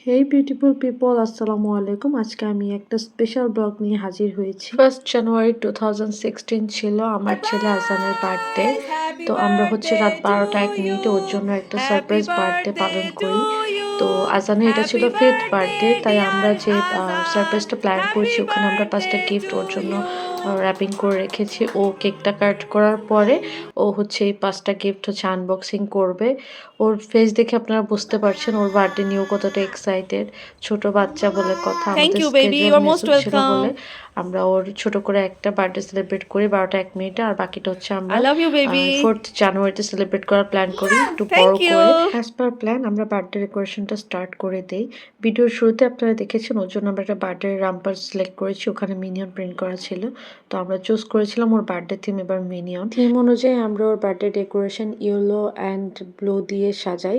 হেই beautiful people, আসসালামু আলাইকুম। আজকে আমি একটা স্পেশাল ব্লগ নিয়ে হাজির হয়েছি। 1st জানুয়ারি 2016 ছিল আমার ছেলে আজানের বার্থডে। তো আমরা হচ্ছে রাত 12টা 1 মিনিটে ওর জন্য একটা সারপ্রাইজ বার্থডে পালন করি। তো আজানের এটা ছিল 5th বার্থডে, তাই আমরা যে সারপ্রাইজটা প্ল্যান করেছি ওখানে আমরা 5টা গিফট ওর জন্য র্যাপিং করে রেখেছি। ও কেকটা কাট করার পরে ও হচ্ছে এই 5টা গিফট হচ্ছে আনবক্সিং করবে। ওর ফেস দেখে আপনারা বুঝতে পারছেন ওর বার্থডে নিয়েও কতটা এক্সাইটেড। ছোট বাচ্চা বলে কথা, Thank আমাদের you, baby. You schedule are most Mysore ছিল বলে welcome. আমরা ওর ছোট করে একটা বার্থডে সেলিব্রেট করি 12টা 1 মিনিটে, আর বাকিটা হচ্ছে আমরা I love you, baby. 4th জানুয়ারিতে সেলিব্রেট করার প্ল্যান করি একটু বড় Thank you. করে। অ্যাজ পার প্ল্যান আমরা বার্থডে ডেকোরেশনটা স্টার্ট করে দেই। ভিডিওর শুরুতে আপনারা দেখেছেন ওর জন্য আমরা একটা বার্থডে রাম্পার সিলেক্ট করেছি, ওখানে মিনিয়ন প্রিন্ট করা ছিল। তো আমরা চুজ করেছিলাম ওর বার্থডে থিম, এবার মিনিয়ন থিম অনুযায়ী আমরা ওর birthday decoration yellow and blue দিয়ে সাজাই।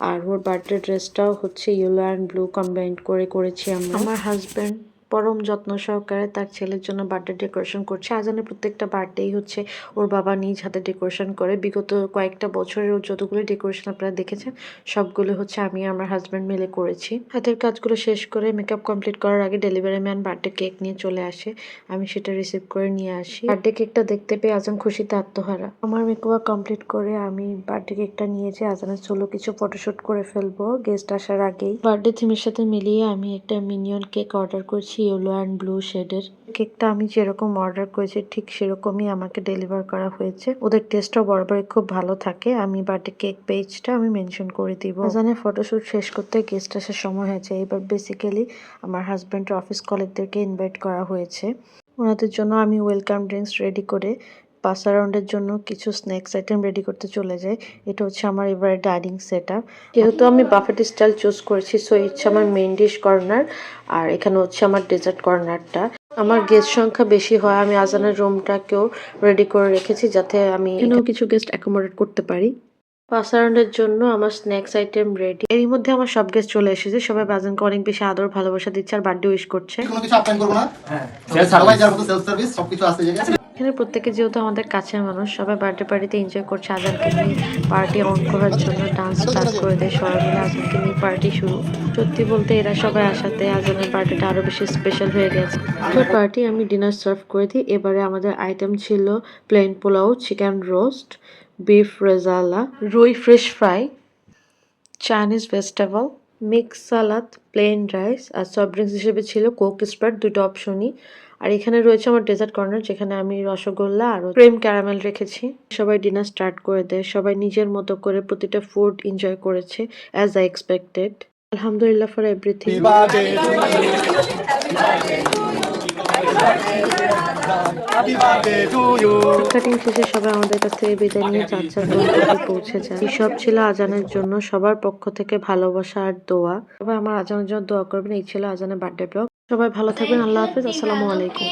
আর ওর বার্থডে ড্রেসটাও হচ্ছে ইয়েলো অ্যান্ড ব্লু কম্বাইন্ড করে করেছি আমরা। আমার হাজব্যান্ড পরম যত্ন সহকারে তার ছেলের জন্য বার্থডে ডেকোরেশন করছে। আজানের প্রত্যেকটা বার্থডেই হচ্ছে ওর বাবা নিজ হাতে ডেকোরেশন করে। বিগত কয়েকটা বছরের যতগুলো ডেকোরেশন আপনারা দেখেছেন সবগুলো হচ্ছে আমি আর আমার হাজব্যান্ড মিলে করেছি। হাতের কাজগুলো শেষ করে মেকআপ কমপ্লিট করার আগে ডেলিভারি ম্যান বার্থডে কেক নিয়ে চলে আসে। আমি সেটা রিসিভ করে নিয়ে আসি। বার্থডে কেকটা দেখতে পেয়ে আজান খুশিতে আত্মহারা। আমার মেকআপ কমপ্লিট করে আমি বার্থডে কেকটা নিয়েছি। আজানের সোলো কিছু ফটোশুট করে ফেলবো গেস্ট আসার আগেই। বার্থডে থিমের সাথে মিলিয়ে আমি একটা মিনিয়ন কেক অর্ডার করেছি ইয়েলো অ্যান্ড ব্লু শেডের। কেকটা আমি যেরকম অর্ডার করেছি ঠিক সেরকমই আমাকে ডেলিভার করা হয়েছে। ওদের টেস্টটাও বরাবরই খুব ভালো থাকে। আমি বার্থডে কেক পেজটা আমি মেনশন করে দিব। আজানের ফটোশুট শেষ করতে গেস্ট আসার সময় হয়েছে। এবার বেসিক্যালি আমার হাজব্যান্ডের অফিস কলিগদেরকে ইনভাইট করা হয়েছে। ওনাদের জন্য আমি ওয়েলকাম ড্রিঙ্কস রেডি করে পাস অ্যারাউন্ডের জন্য কিছু স্ন্যাক্স আইটেম রেডি করতে চলে যাই। এটা হচ্ছে আমার এবারে ডাইনিং সেট আপ। যেহেতু আমি বাফেট স্টাইল চুজ করেছি সো হচ্ছে আমার মেইন ডিশ কর্নার, আর এখানে হচ্ছে আমার ডেজার্ট কর্নারটা। আমার গেস্ট সংখ্যা বেশি হয়, আমি আজানের রুমটাকেও রেডি করে রেখেছি যাতে আমি এখানেও কিছু গেস্ট অ্যাকোমোডেট করতে পারি। পাস অ্যারাউন্ডের জন্য আমার স্ন্যাক্স আইটেম রেডি। এরই মধ্যে আমার সব গেস্ট চলে এসেছে। সবাই বাজানকে অনেক বেশি আদর ভালোবাসা দিচ্ছে আর বার্থডে উইশ করছে। কোনো কিছু আপ্যায়ন করবো না। সবাই যার মতো সেলফ সার্ভিস সবকিছু আছে যে এখানে প্রত্যেকে যেহেতু আমাদের কাছের মানুষ, সবাই বার্থডে পার্টিতে এনজয় করছে। আজানকে নিয়ে পার্টি অন করার জন্য ডান্স স্টার্ট করে দেয় সবাই মিলে। আজানকে নিয়ে পার্টি শুরু। সত্যি বলতে এরা সবাই আসাতে আজানের বার্থডেটা আরো বেশি স্পেশাল হয়ে গেছে। আফটার পার্টি আমি ডিনার সার্ভ করে দিই। এবারে আমাদের আইটেম ছিল plain pulao, chicken roast, beef rezala, রুই fish fry, Chinese vegetable, mix salad, plain rice, আর সফট ড্রিঙ্কস হিসেবে ছিল কোক স্প্রাইট, দুটো অপশনই। আর এখানে রয়েছে আমার ডেজার্ট কর্নার যেখানে আমি রসগোল্লা আর ক্রিম ক্যারামেল রেখেছি। সবাই ডিনার স্টার্ট করে দেয়। সবাই নিজের মতো করে প্রতিটা ফুড এনজয় করেছে অ্যাজ আই এক্সপেক্টেড। আলহামদুলিল্লাহ ফর এভরিথিং। কাটিং শেষে সবাই আমাদের কাছ থেকে বিদায় নিয়ে যার যার গন্তব্যে পৌঁছে যায়। এইসব ছিল আজানের জন্য সবার পক্ষ থেকে ভালোবাসা আর দোয়া। সবাই আমার আজানের জন্য দোয়া করবেন। এই ছিল আজানের বার্থডে ব্লগ। সবাই ভালো থাকবেন। আল্লাহ হাফেজ। আসসালামু আলাইকুম।